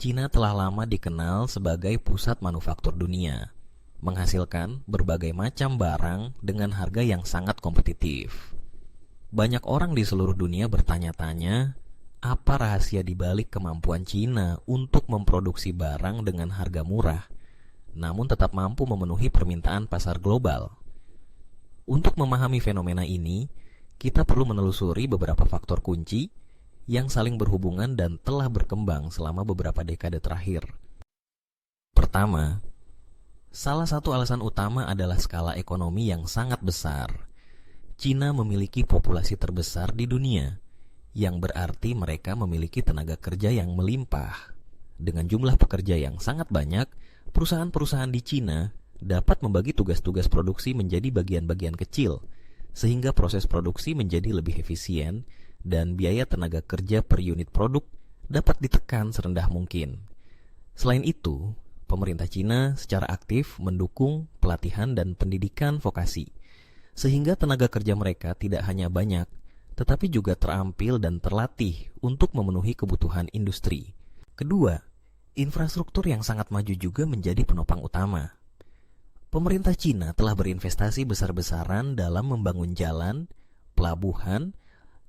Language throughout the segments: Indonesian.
Cina telah lama dikenal sebagai pusat manufaktur dunia, menghasilkan berbagai macam barang dengan harga yang sangat kompetitif. Banyak orang di seluruh dunia bertanya-tanya, apa rahasia di balik kemampuan Cina untuk memproduksi barang dengan harga murah, namun tetap mampu memenuhi permintaan pasar global? Untuk memahami fenomena ini, kita perlu menelusuri beberapa faktor kunci yang saling berhubungan dan telah berkembang selama beberapa dekade terakhir. Pertama, salah satu alasan utama adalah skala ekonomi yang sangat besar. Cina memiliki populasi terbesar di dunia, yang berarti mereka memiliki tenaga kerja yang melimpah. Dengan jumlah pekerja yang sangat banyak, perusahaan-perusahaan di Cina dapat membagi tugas-tugas produksi menjadi bagian-bagian kecil, sehingga proses produksi menjadi lebih efisien dan biaya tenaga kerja per unit produk dapat ditekan serendah mungkin. Selain itu, pemerintah Cina secara aktif mendukung pelatihan dan pendidikan vokasi, sehingga tenaga kerja mereka tidak hanya banyak, tetapi juga terampil dan terlatih untuk memenuhi kebutuhan industri. Kedua, infrastruktur yang sangat maju juga menjadi penopang utama. Pemerintah Cina telah berinvestasi besar-besaran dalam membangun jalan, pelabuhan,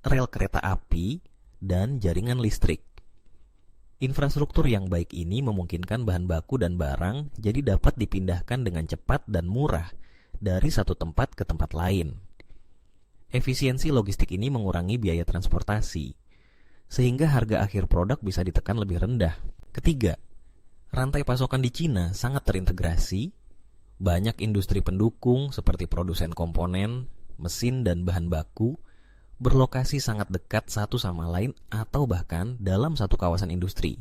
rel kereta api, dan jaringan listrik. Infrastruktur yang baik ini memungkinkan bahan baku dan barang jadi dapat dipindahkan dengan cepat dan murah dari satu tempat ke tempat lain. Efisiensi logistik ini mengurangi biaya transportasi, sehingga harga akhir produk bisa ditekan lebih rendah. Ketiga, rantai pasokan di Cina sangat terintegrasi. Banyak industri pendukung seperti produsen komponen, mesin, dan bahan baku berlokasi sangat dekat satu sama lain atau bahkan dalam satu kawasan industri.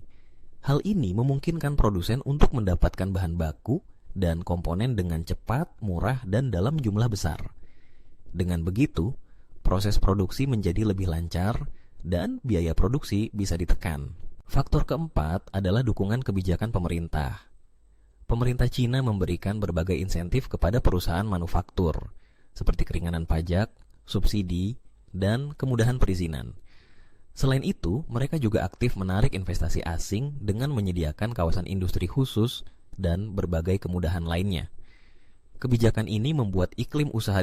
Hal ini memungkinkan produsen untuk mendapatkan bahan baku dan komponen dengan cepat, murah, dan dalam jumlah besar. Dengan begitu, proses produksi menjadi lebih lancar dan biaya produksi bisa ditekan. Faktor keempat adalah dukungan kebijakan pemerintah. Pemerintah Cina memberikan berbagai insentif kepada perusahaan manufaktur, seperti keringanan pajak, subsidi, dan kemudahan perizinan. Selain itu, mereka juga aktif menarik investasi asing dengan menyediakan kawasan industri khusus dan berbagai kemudahan lainnya. Kebijakan ini membuat iklim usaha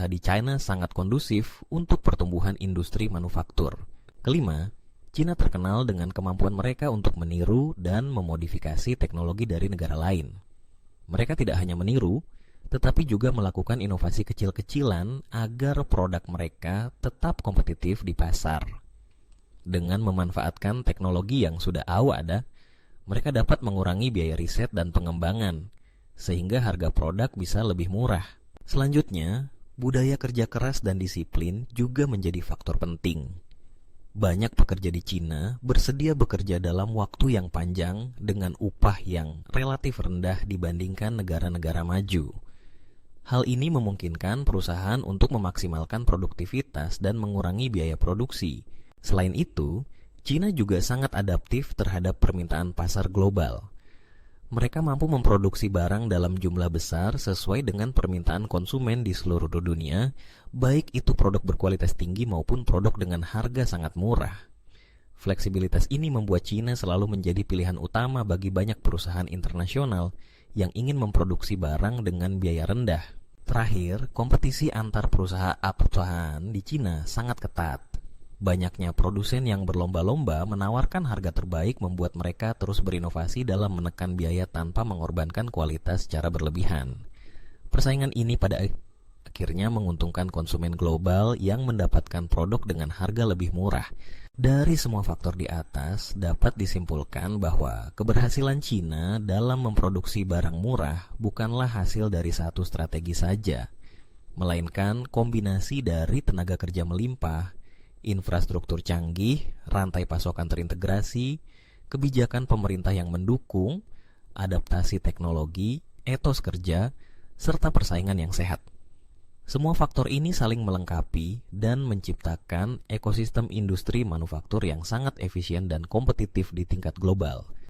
di China sangat kondusif untuk pertumbuhan industri manufaktur. Kelima, Cina terkenal dengan kemampuan mereka untuk meniru dan memodifikasi teknologi dari negara lain. Mereka tidak hanya meniru, tetapi juga melakukan inovasi kecil-kecilan agar produk mereka tetap kompetitif di pasar. Dengan memanfaatkan teknologi yang sudah ada, mereka dapat mengurangi biaya riset dan pengembangan, sehingga harga produk bisa lebih murah. Selanjutnya, budaya kerja keras dan disiplin juga menjadi faktor penting. Banyak pekerja di Cina bersedia bekerja dalam waktu yang panjang dengan upah yang relatif rendah dibandingkan negara-negara maju. Hal ini memungkinkan perusahaan untuk memaksimalkan produktivitas dan mengurangi biaya produksi. Selain itu, Cina juga sangat adaptif terhadap permintaan pasar global. Mereka mampu memproduksi barang dalam jumlah besar sesuai dengan permintaan konsumen di seluruh dunia, baik itu produk berkualitas tinggi maupun produk dengan harga sangat murah. Fleksibilitas ini membuat Cina selalu menjadi pilihan utama bagi banyak perusahaan internasional yang ingin memproduksi barang dengan biaya rendah. Terakhir, kompetisi antar perusahaan di Cina sangat ketat. Banyaknya produsen yang berlomba-lomba menawarkan harga terbaik membuat mereka terus berinovasi dalam menekan biaya tanpa mengorbankan kualitas secara berlebihan. Persaingan ini pada akhirnya menguntungkan konsumen global yang mendapatkan produk dengan harga lebih murah. Dari semua faktor di atas, dapat disimpulkan bahwa keberhasilan Cina dalam memproduksi barang murah bukanlah hasil dari satu strategi saja, melainkan kombinasi dari tenaga kerja melimpah, infrastruktur canggih, rantai pasokan terintegrasi, kebijakan pemerintah yang mendukung, adaptasi teknologi, etos kerja, serta persaingan yang sehat. Semua faktor ini saling melengkapi dan menciptakan ekosistem industri manufaktur yang sangat efisien dan kompetitif di tingkat global.